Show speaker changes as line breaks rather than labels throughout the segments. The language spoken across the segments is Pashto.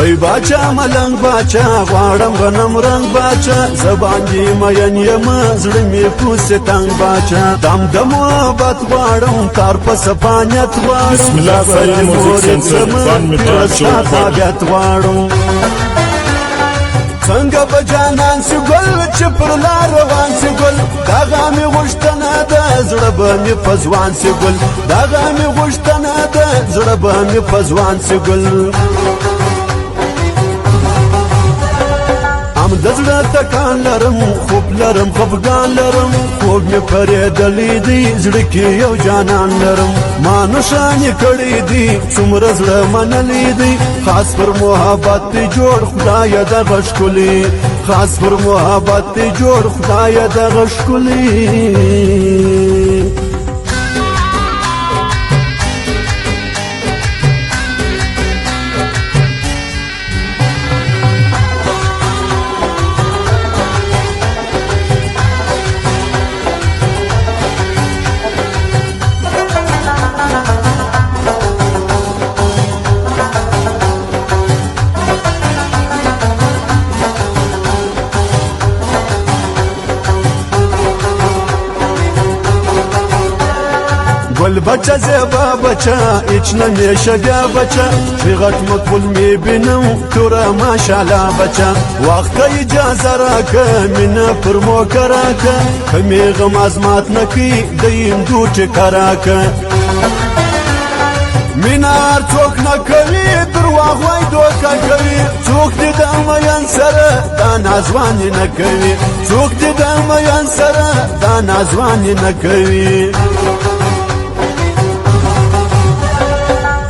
لوی باچا ملنګ باچا غواړم غنم رنگ باچا زبان دی مین یم زړه می پوسه تنگ باچا دم د محبت غواړم تار په سپانیت غواړم
بسم الله سایل موزیک سنټر فن میټا
چوک غواړم څنګه بجانان سی ګل چې پر لار روان سی ګل دغه می غشتنه ده زړه به می فزوان سی ګل دغه می غشتنه ده زړه به می فزوان سی ګل ام د زړه تکان لرم خوب لرم خفګان لرم خوب می پرېدلې دی زړه کې یو جانان لرم ما نشانې کړې دي څومره زړه منلې دی خاص پر محبت دی جوړ خدای دغه ښکلي خاص پر محبت دی جوړ خدای دغه ښکلي گل بچه زیبا بچه ایچ نمیشه بیا بچه چی غٹ مقبول میبینم تو را ماشاءالله بچه وقت اجازه راکه مینه پر موکه راکه کمی غم ازمات نکی دیم دو ټکه راکه مینار څوک نه کوي درواغ وای دوکه کوي څوک دې د مین سره دا نازواني نه کوي څوک دې د مین سره دا نازواني نه کوي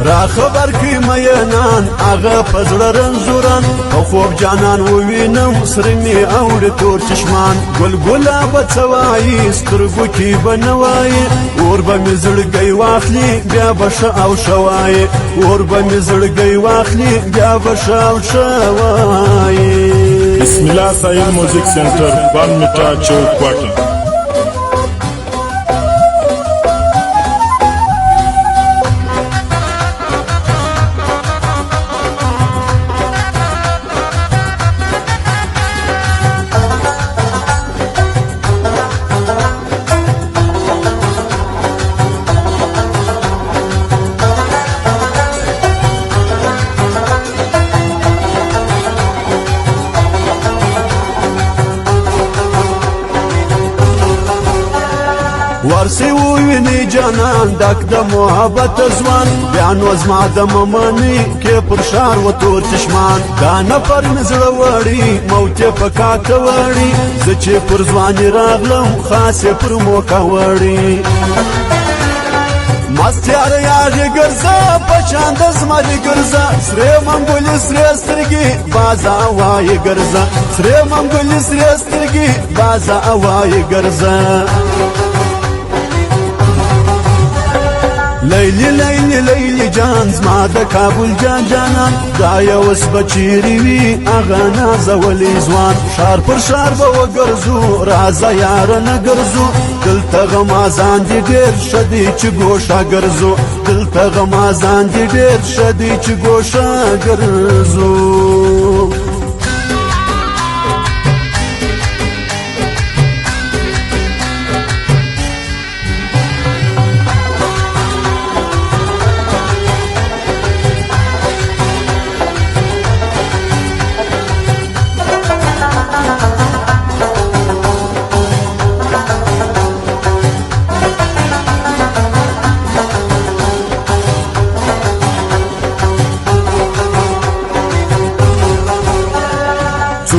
را خبر کی مینان آغا پزړه رنزوران او خوب جانان ووینم سره می اوړي تور چشمان ګل ګلاب څوای سترګو کې بنوای اور به می زړګي واخلي بیا بش او شوای اور به می زړګي واخلي بیا بش او شوای
بسم الله سایل موزیک سنټر فن میټا چوک کوټه
ورسی وویني جانان ډک د محبت ځوان بیا نو زما د ممنې کې پر شار و تور چشمان دا نفر مې زړه وړي موت یې په کاته وړي زه چې پر ځواني راغلم خاص یې پر موقع وړي مست یار یارې ګرځه په شان د زمري ګرځه سرې منګولې سرې سترګې بازه وایې ګرځه سرې منګولې سرې سترګې بازه وایې ګرځه لیلی لیلی لیلی جان زما د کابل جان جانان دا یو اوس به چیرې وي هغه نازولی ځوان شار پر شار به وګرځو راځه یاره نه ګرځو دلته غمازان دي ډېر ښه دي چې ګوښه ګرځو دلته غمازان دي ډېر ښه دي چې ګوښه ګرځو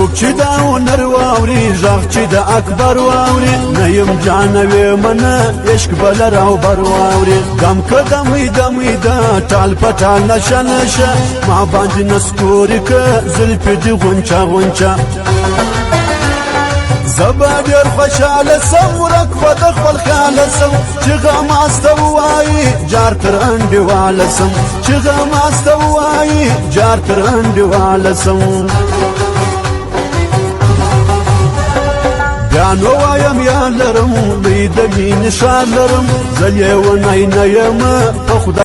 څوک چې دا هنر واوري غږ چې د اکبر واوري نه یم جانوي منه عشق به لر او بر واوري دم که دمې دمې ده ټال په ټال نشه نشه ما باندې نسکوري که زلفې دي غونچه غونچه زه به ډېر خوشحاله سم ورک به د خپل خیاله سم چې غماسته ووایي جار تر انډیواله سم چې غماسته ووایي جار تر انډیواله سم بیا نو وایم یا لرم دوی د مینې ښار لرم زه لیونی نه یم په خدای